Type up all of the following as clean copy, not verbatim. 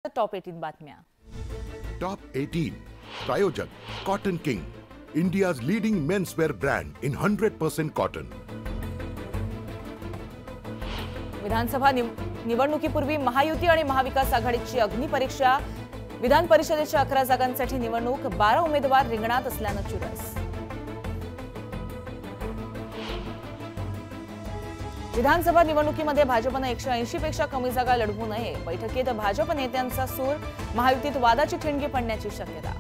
Top 18 बातम्या। Top 18 प्रायोजक cotton king, India's leading menswear brand in 100% cotton. विधानसभा निवडणुकीपूर्वी महायुती आणि महाविकास आघाडीची अग्निपरीक्षा। विधान परिषदेच्या 11 जागांसाठी निवडणूक, 12 उमेदवार रिंगणात असल्यानं चुरस। विधानसभा निवडणुकीमध्ये भाजपनं 180 पेक्षा कमी जागा लढवू नये। बैठकीत भाजप नेत्यांचा सूर, महायुतीत वादाची ठिणगी पडण्याची शक्यता।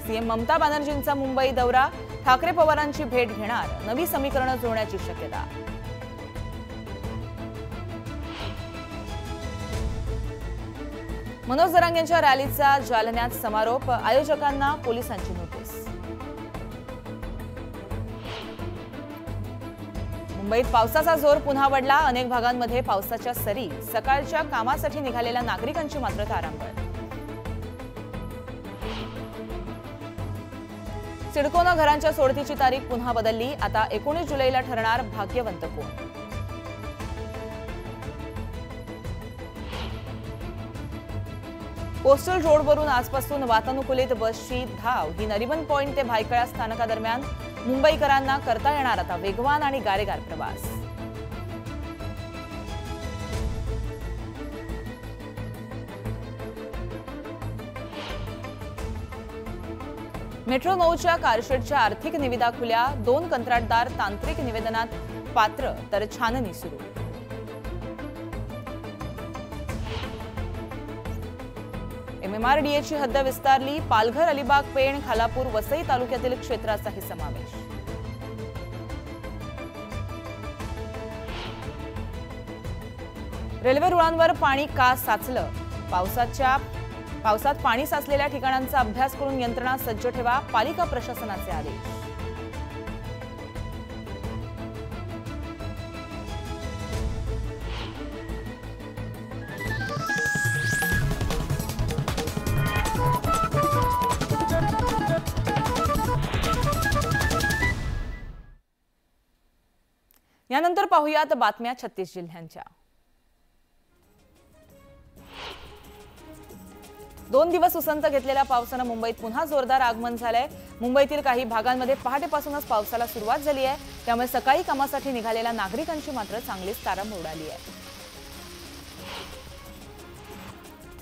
सीएम ममता बॅनर्जींचा मुंबई दौरा, ठाकरे पवारांची भेट घेणार, नवी समीकरणं जुळण्याची शक्यता। मनोज जरांगेंच्या रॅलीचा जालन्यात समारोप, आयोजकांना पोलिसांची नोटीस। मुंबईत पावसाचा जोर पुन्हा वाढला, अनेक भागांमध्ये पावसाच्या सरी, सकाळच्या कामासाठी निघालेल्या नागरिकांची मात्र तारांबळ। सिडकोनं घरांच्या सोडतीची तारीख पुन्हा बदलली, आता 19 जुलैला ठरणार भाग्यवंत कोण। कोस्टल रोडवरून आजपासून वातानुकूलित बसची धाव, ही नरिमन पॉइंट ते भायखळा स्थानकादरम्यान मुंबईकरांना करता येणार आता वेगवान आणि गारेगार प्रवास। मेट्रो 9च्या कारशेडच्या आर्थिक निविदा खुल्या, 2 कंत्राटदार तांत्रिक निवेदनात पात्र, तर छाननी सुरू। MMRDAची हद्द विस्तारली, पालघर, अलिबाग, पेण, खालापूर, वसई तालुक्यातील क्षेत्राचाही समावेश। रेल्वे रुळांवर पाणी का साचलं, पावसात पाणी साचलेल्या ठिकाणांचा अभ्यास करून यंत्रणा सज्ज ठेवा, पालिका प्रशासनाचे आदेश। यानंतर पाहूयात बातम्या 36 जिल्ह्यांच्या। 2 दिवस उसंत घेतलेल्या पावसानं मुंबईत पुन्हा जोरदार आगमन झालंय। मुंबईतील काही भागांमध्ये पहाटेपासूनच पावसाला सुरुवात झाली आहे, त्यामुळे सकाळी कामासाठी निघालेल्या नागरिकांची मात्र चांगलीच तारांबळ उडाली आहे।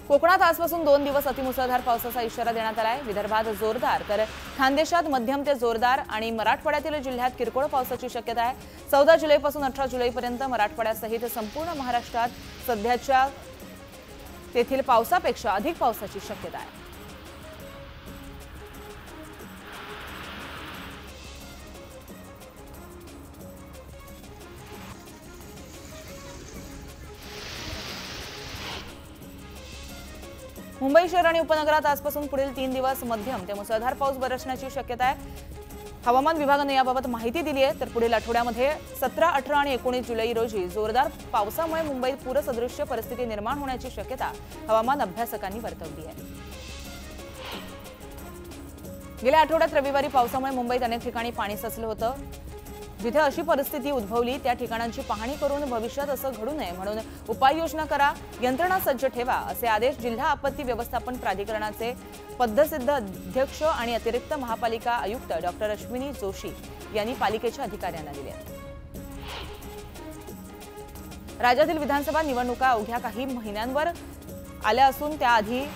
कोकणात आजपासून 2 दिवस अतिमुसळधार पावसाचा इशारा देण्यात आलाय। विदर्भात जोरदार, तर खानदेशात मध्यम ते जोरदार आणि मराठवाड्यातील जिल्ह्यात किरकोळ पावसाची शक्यता आहे। 14 जुलैपासून 18 जुलैपर्यंत मराठवाड्यासहित संपूर्ण महाराष्ट्रात सध्याच्या तेथील पावसापेक्षा अधिक पावसाची शक्यता आहे। मुंबई शहर आणि उपनगरात आजपासून पुढील 3 दिवस मध्यम ते मुसळधार पाऊस बरसण्याची शक्यता आहे। हवामान विभागाने याबाबत माहिती दिली आहे। तर पुढील आठवड्यामध्ये 17, 18 आणि 19 जुलै रोजी जोरदार पावसामुळे मुंबईत पूरसदृश्य परिस्थिती निर्माण होण्याची शक्यता हवामान अभ्यासकांनी वर्तवली आहे। गेल्या आठवड्यात रविवारी पावसामुळे मुंबईत अनेक ठिकाणी पाणी साचलं होतं। जिथे अशी परिस्थिती उद्भवली त्या ठिकाणांची पाहणी करून भविष्यात असं घडू नये म्हणून उपाययोजना करा, यंत्रणा सज्ज ठेवा, असे आदेश जिल्हा आपत्ती व्यवस्थापन प्राधिकरणाचे पदसिद्ध अध्यक्ष आणि अतिरिक्त महापालिका आयुक्त डॉ. अश्विनी जोशी यांनी पालिकेच्या अधिकाऱ्यांना दिले। राज्यातील विधानसभा निवडणुका अवघ्या काही महिन्यांवर आल्या असून त्याआधी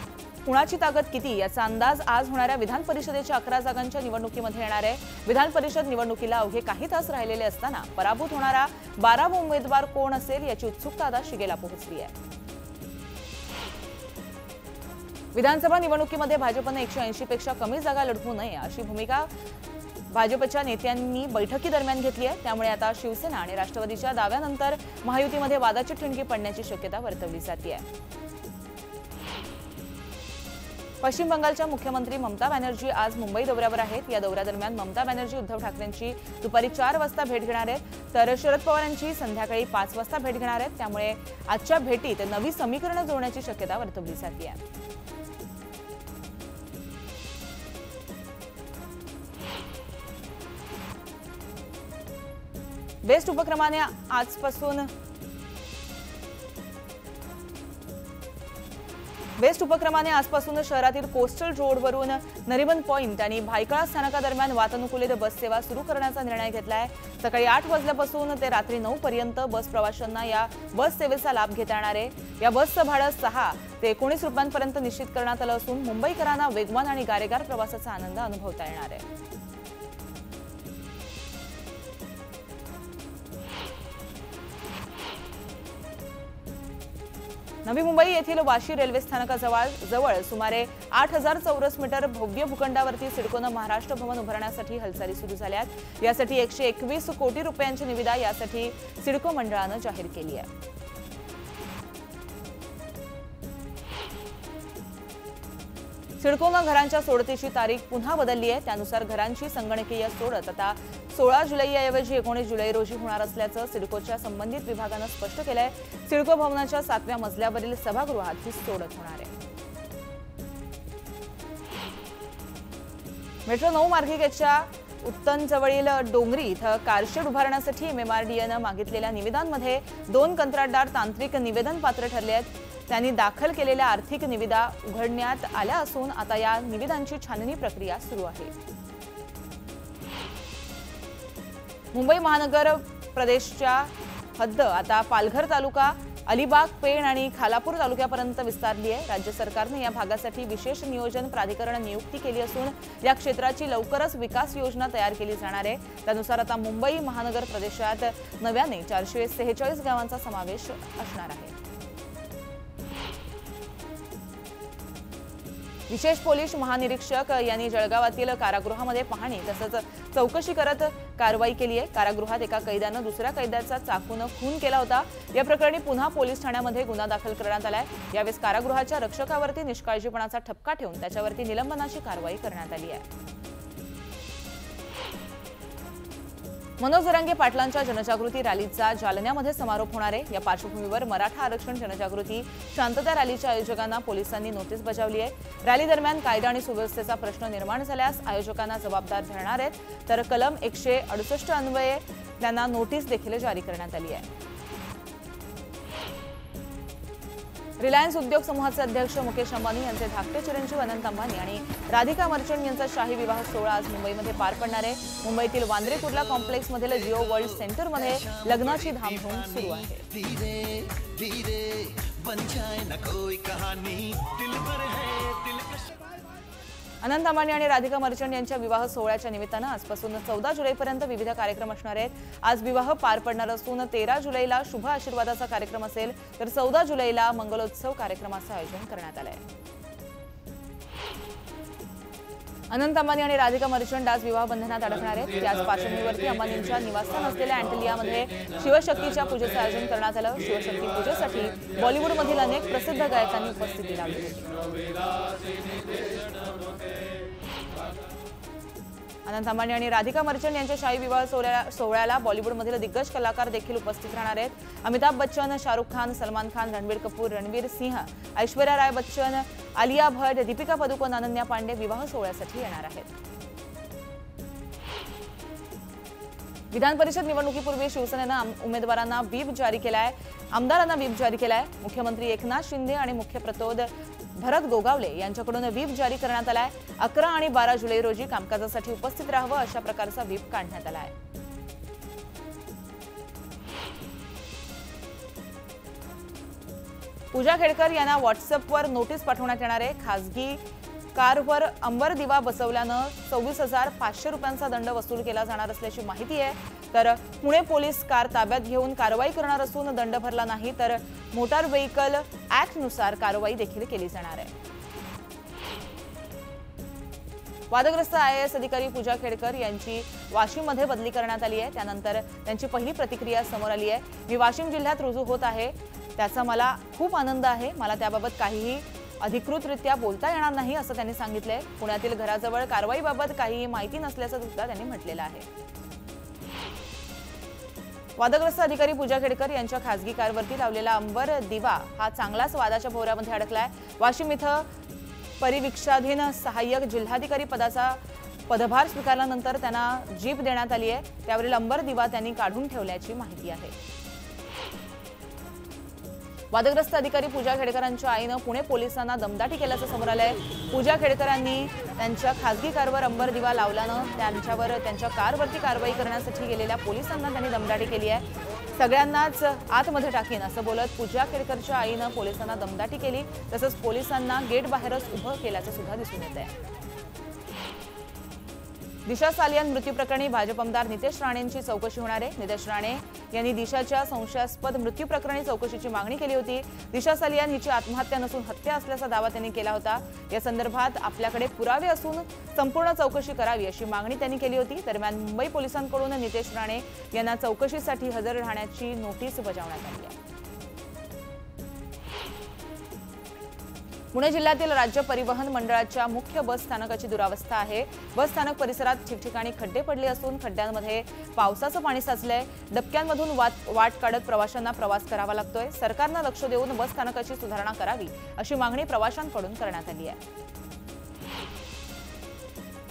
कुणाची ताकद किती याचा अंदाज आज होणाऱ्या विधान परिषदेच्या 11 जागांच्या निवडणुकीमध्ये येणार आहे। विधान परिषद निवडणुकीला अवघे काही तास राहिलेले असताना पराभूत होणारा 12वा उमेदवार कोण असेल याची उत्सुकता आता शिगेला पोहोचली आहे। विधानसभा निवडणुकीमध्ये भाजपनं 180 पेक्षा कमी जागा लढवू नये अशी भूमिका भाजपच्या नेत्यांनी बैठकीदरम्यान घेतली आहे। त्यामुळे आता शिवसेना आणि राष्ट्रवादीच्या दाव्यानंतर महायुतीमध्ये वादाची ठिणगी पडण्याची शक्यता वर्तवली जाते आहे। पश्चिम बंगालच्या मुख्यमंत्री ममता बॅनर्जी आज मुंबई दौऱ्यावर आहेत। या दौऱ्यादरम्यान ममता बॅनर्जी उद्धव ठाकरेंची दुपारी 4 वाजता भेट घेणार आहेत, तर शरद पवारांची संध्याकाळी 5 वाजता भेट घेणार आहेत। त्यामुळे आजच्या भेटीत नवी समीकरणं जुळण्याची शक्यता वर्तवली जाते आहे। बेस्ट उपक्रमाने आजपासून बेस्ट उपक्रमाने आजपासून शहरातील कोस्टल रोडवरून नरिमन पॉइंट आणि भायखळा स्थानकादरम्यान वातानुकूलित बस सेवा सुरू करण्याचा निर्णय घेतला आहे। सकाळी 8 वाजल्यापासून ते रात्री 9 पर्यंत बस प्रवाशांना या बस सेवेचा लाभ घेता येणार आहे। या बसचं भाडं 6 ते 19 रुपयांपर्यंत निश्चित करण्यात आलं असून मुंबईकरांना वेगवान आणि गारेगार प्रवासाचा आनंद अनुभवता येणार आहे। नवी मुंबई येथील वाशी रेल्वे स्थानकाजवळ सुमारे 8000 चौरस मीटर भव्य भूखंडावरती सिडकोनं महाराष्ट्र भवन उभारण्यासाठी हालचाली सुरू झाल्यात। यासाठी 121 कोटी रुपयांची निविदा यासाठी सिडको मंडळानं जाहीर केली आहे। सिडकोनं घरांच्या सोडतीची तारीख पुन्हा बदलली आहे। त्यानुसार घरांची संगणकीय सोडत आता 16 जुलैऐवजी 19 जुलै रोजी होणार असल्याचं सिडकोच्या संबंधित विभागानं स्पष्ट केलंय। सिडको भवनाच्या 7व्या मजल्यावरील सभागृहात ही सोडत होणार आहे। मेट्रो 9 मार्गिकेच्या उत्तनजवळील डोंगरी इथं कारशेड उभारण्यासाठी MMRDAनं मागितलेल्या निविदांमध्ये 2 कंत्राटदार तांत्रिक निवेदन पात्र ठरले आहेत। त्यांनी दाखल केलेल्या आर्थिक निविदा उघडण्यात आल्या असून आता या निविदांची छाननी प्रक्रिया सुरू आहे। मुंबई महानगर प्रदेशच्या हद्द आता पालघर तालुका, अलिबाग, पेण आणि खालापूर तालुक्यापर्यंत विस्तारली आहे। राज्य सरकारने या भागासाठी विशेष नियोजन प्राधिकरण नियुक्ती केली असून या क्षेत्राची लवकरच विकास योजना तयार केली जाणार आहे। त्यानुसार आता मुंबई महानगर प्रदेशात नव्याने 446 गावांचा समावेश असणार आहे। विशेष पोलीस महानिरीक्षक यांनी जळगावातील कारागृहामध्ये पाहणी तसंच चौकशी करत कारवाई केली आहे। कारागृहात एका कैद्यानं दुसऱ्या कैद्याचा चाकून खून केला होता। या प्रकरणी पुन्हा पोलीस ठाण्यामध्ये गुन्हा दाखल करण्यात आलाय। यावेळी कारागृहाच्या रक्षकावरती निष्काळजीपणाचा ठपका ठेवून त्याच्यावरती निलंबनाची कारवाई करण्यात आली आहे। मनोज जरांगे पाटलांच्या जनजागृती रॅलीचा जालन्यामध्ये समारोप होणार आहे। या पार्श्वभूमीवर मराठा आरक्षण जनजागृती शांतता रॅलीच्या आयोजकांना पोलिसांनी नोटीस बजावली आहे। रॅली दरम्यान कायदा आणि सुव्यवस्थेचा प्रश्न निर्माण झाल्यास आयोजकांना जबाबदार धरणार आहेत। तर कलम 168 अन्वये त्यांना नोटीस देखील जारी करण्यात आली आहे। रिलायन्स उद्योग समूहाचे अध्यक्ष मुकेश अंबानी यांचे धाकटे चिरंजीव अनंत अंबानी आणि राधिका मर्चंट यांचा शाही विवाह सोहळा आज मुंबईमध्ये पार पडणार आहे। मुंबईतील वांद्रे कुर्ला कॉम्प्लेक्समधील जिओ वर्ल्ड सेंटरमध्ये लग्नाची धामधूम सुरू आहे। अनंत अंबानी आणि राधिका मर्चंट यांच्या विवाह सोहळ्याच्या निमित्तानं आजपासून 14 जुलैपर्यंत विविध कार्यक्रम असणार आहेत। आज विवाह पार पडणार असून 13 जुलैला शुभ आशीर्वादाचा कार्यक्रम असेल तर 14 जुलैला मंगलोत्सव कार्यक्रमाचं आयोजन करण्यात आलंय। अनंत अंबानी आणि राधिका मर्चंट आज विवाह बंधनात अडकणार आहेत। त्याच पार्श्वभूमीवरती अंबानींच्या निवासस्थान असलेल्या अँटिलियामध्ये शिवशक्तीच्या पूजेचं आयोजन करण्यात आलं। शिवशक्ती पूजेसाठी बॉलिवूडमधील अनेक प्रसिद्ध गायकांनी उपस्थिती लावली होती। अनंत अंबानी आणि राधिका मर्चंट यांच्या शाही विवाह सोहळ्याला बॉलिवूडमधील दिग्गज कलाकार देखील उपस्थित राहणार आहेत। अमिताभ बच्चन, शाहरुख खान, सलमान खान, रणबीर कपूर, रणवीर सिंह, ऐश्वर्या राय बच्चन, आलिया भट्ट, दीपिका पदुकोण, अनन्या पांडे विवाह सोहळ्यासाठी येणार आहेत। विधान परिषद निवडणुकीपूर्वी शिवसेनेनं उमेदवारांना व्हीप जारी केलाय, आमदारांना व्हीप जारी केलाय। मुख्यमंत्री एकनाथ शिंदे आणि मुख्य प्रतोद भरत गोगावले यांच्याकडून व्हीप जारी करण्यात आलाय। 11 आणि 12 जुलै रोजी कामकाजासाठी उपस्थित राहावं अशा प्रकारचा व्हीप काढण्यात आलाय। पूजा खेडकर यांना व्हॉट्सअपवर नोटीस पाठवण्यात येणार आहे। खासगी कारवर अंबर दिवा बसवल्यानं 24,500 रुपयांचा दंड वसूल केला जाणार असल्याची माहिती आहे। तर पुणे पोलीस कार ताब्यात घेऊन कारवाई करणार असून दंड भरला नाही तर मोटार व्हेइकल ऍक्टनुसार कारवाई देखील केली जाणार आहे। वादग्रस्त IAS अधिकारी पूजा खेडकर यांची वाशिममध्ये बदली करण्यात आली आहे। त्यानंतर त्यांची पहिली प्रतिक्रिया समोर आली आहे। मी वाशिम जिल्ह्यात रुजू होत आहे, त्याचा मला खूप आनंद आहे। मला त्याबाबत काहीही अधिकृतरित्या बोलता येणार नाही असं त्यांनी सांगितलंय। पुण्यातील घराजवळ कारवाईबाबत काहीही माहिती नसल्याचं सुद्धा त्यांनी म्हटलेलं आहे। वादग्रस्त अधिकारी पूजा खेडकर यांच्या खासगी कारवरती लावलेला अंबर दिवा हा चांगलाच वादाच्या भोवऱ्यामध्ये अडकलाय। वाशिम इथं परिवीक्षाधीन सहाय्यक जिल्हाधिकारी पदाचा पदभार स्वीकारल्यानंतर त्यांना जीप देण्यात आली आहे। त्यावरील अंबर दिवा त्यांनी काढून ठेवल्याची माहिती आहे। वादग्रस्त अधिकारी पूजा खेडकरांच्या आईनं पुणे पोलिसांना दमदाटी केल्याचं समोर आलंय। पूजा खेडकरांनी त्यांच्या खासगी कारवर अंबर दिवा लावल्यानं त्यांच्या कारवरती कारवाई करण्यासाठी गेलेल्या पोलिसांना त्यांनी दमदाटी केली आहे। सगळ्यांनाच आतमध्ये टाकीन असं बोलत पूजा खेडकरच्या आईनं पोलिसांना दमदाटी केली, तसंच पोलिसांना गेट बाहेरच उभं केल्याचं सुद्धा दिसून येत आहे। दिशा सालियान मृत्यू प्रकरणी भाजप आमदार नितेश राणेंची चौकशी होणार आहे। नितेश राणे यांनी दिशाच्या संशयास्पद मृत्यू प्रकरणी चौकशीची मागणी केली होती। दिशा सालियान हिची आत्महत्या नसून हत्या असल्याचा दावा त्यांनी केला होता। या संदर्भात आपल्याकडे पुरावे असून संपूर्ण चौकशी करावी अशी मागणी त्यांनी केली होती। दरम्यान मुंबई पोलिसांकडून नितेश राणे यांना चौकशीसाठी हजर राहण्याची नोटीस बजावण्यात आली आहे। पुणे जिल्ह्यातील राज्य परिवहन मंडळाच्या मुख्य बस स्थानकाची दुरावस्था आहे। बस स्थानक परिसरात ठिकठिकाणी खड्डे पडले असून खड्ड्यांमध्ये पावसाचं पाणी साचलंय। डबक्यांमधून वाट काढत प्रवाशांना प्रवास करावा लागतोय। सरकारनं लक्ष देऊन बस स्थानकाची सुधारणा करावी अशी मागणी प्रवाशांकडून करण्यात आली आहे।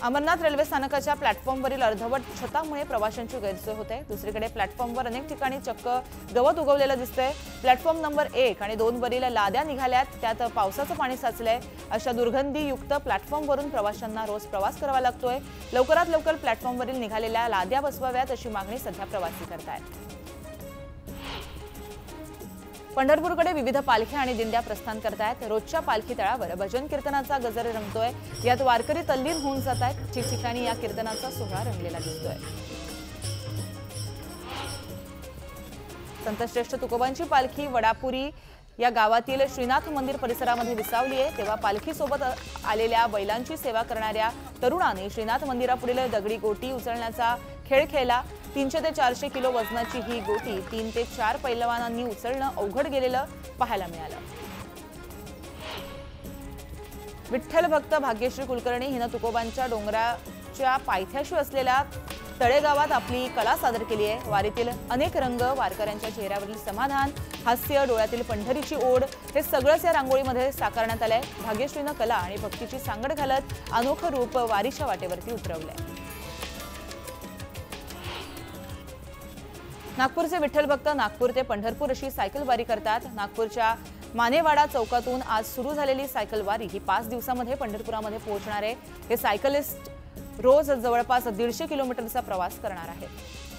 अमरनाथ रेल्वे स्थानकाच्या प्लॅटफॉर्मवरील अर्धवट छतामुळे प्रवाशांची गैरसोय होते। दुसरीकडे प्लॅटफॉर्मवर अनेक ठिकाणी चक्क गवत उगवलेलं दिसतंय। प्लॅटफॉर्म नंबर 1 आणि 2 वरील लाद्या निघाल्यात, त्यात पावसाचं पाणी साचलंय। अशा दुर्गंधीयुक्त प्लॅटफॉर्मवरून प्रवाशांना रोज प्रवास करावा लागतोय। लवकरात लवकर प्लॅटफॉर्मवरील निघालेल्या लाद्या बसवाव्यात अशी मागणी सध्या प्रवासी करतायत। पंढरपूरकडे विविध पालख्या आणि दिंड्या प्रस्थान करतायत। रोजच्या पालखी तळावर भजन कीर्तनाचा गजर रंगतोय। यात वारकरी तल्लीन होऊन जात आहेत। ठिकठिकाणी या कीर्तनाचा सोहळा रंगलेला दिसतोय। संतश्रेष्ठ तुकोबांची पालखी वडापुरी या गावातील श्रीनाथ मंदिर परिसरामध्ये विसावली आहे। तेव्हा पालखीसोबत आलेल्या बैलांची सेवा करणाऱ्या तरुणाने श्रीनाथ मंदिरापुढील दगडी गोटी उचलण्याचा खेळ खेळला। 300 ते 400 किलो वजनाची ही गोटी 3 ते 4 पैलवानांनी उचलणं अवघड गेलेलं पाहायला मिळालं। विठ्ठल भक्त भाग्यश्री कुलकर्णी हिनं तुकोबांच्या डोंगराच्या पायथ्याशी असलेल्या तळेगावात आपली कला सादर केली आहे। वारीतील अनेक रंग, वारकऱ्यांच्या चेहऱ्यावरील समाधान, हास्य, डोळ्यातील पंढरीची ओढ हे सगळंच या रांगोळीमध्ये साकारण्यात आलंय। भाग्यश्रीनं कला आणि भक्तीची सांगड घालत अनोखं रूप वारीच्या वाटेवरती उतरवलंय। नागपूरचे विठ्ठल भक्त नागपूर ते पंढरपूर अशी सायकल वारी करतात। नागपूरच्या मानेवाडा चौकातून आज सुरू झालेली सायकल वारी ही 5 दिवसांमध्ये पंढरपुरामध्ये पोहोचणार आहे। हे सायकलिस्ट रोज जवळपास 150 किलोमीटरचा प्रवास करणार आहेत।